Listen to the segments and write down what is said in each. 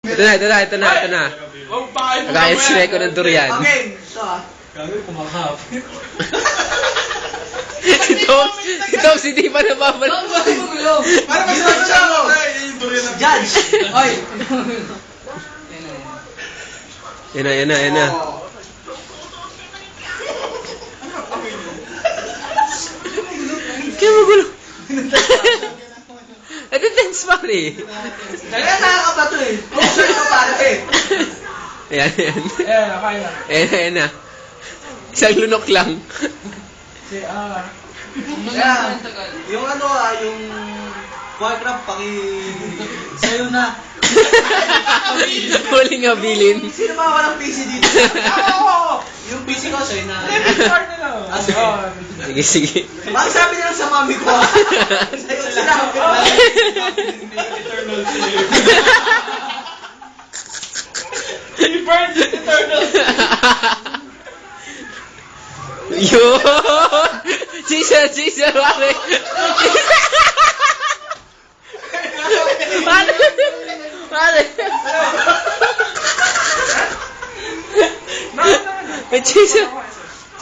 Ito na. Kagaya si Reko ng durian. Okay, ito Gagawin kumakapit. Si Toms, hindi pa nababalik. Para masasya mo! Judge! Oy! Yan na. Kaya magulo. Ito tense pare. Kaya nakakaba to eh. Pusher ko pare eh. Ayan. Kaya. Ayan na. Isang lunok lang. Kaya, yung yung Warcraft sa'yo na. Huling habilin. Sino ba walang PC dito? Yung PC ko sa'yo na. Sige. Bakit sabi nila sa mami ko? Sa'yo sila. Eternal slave. He burned the eternal slave. Yun! Jason, pare! Pare!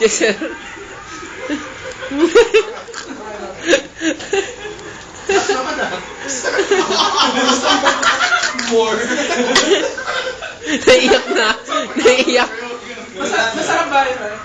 Jason! More. Naiyak na! Masarap ba yun?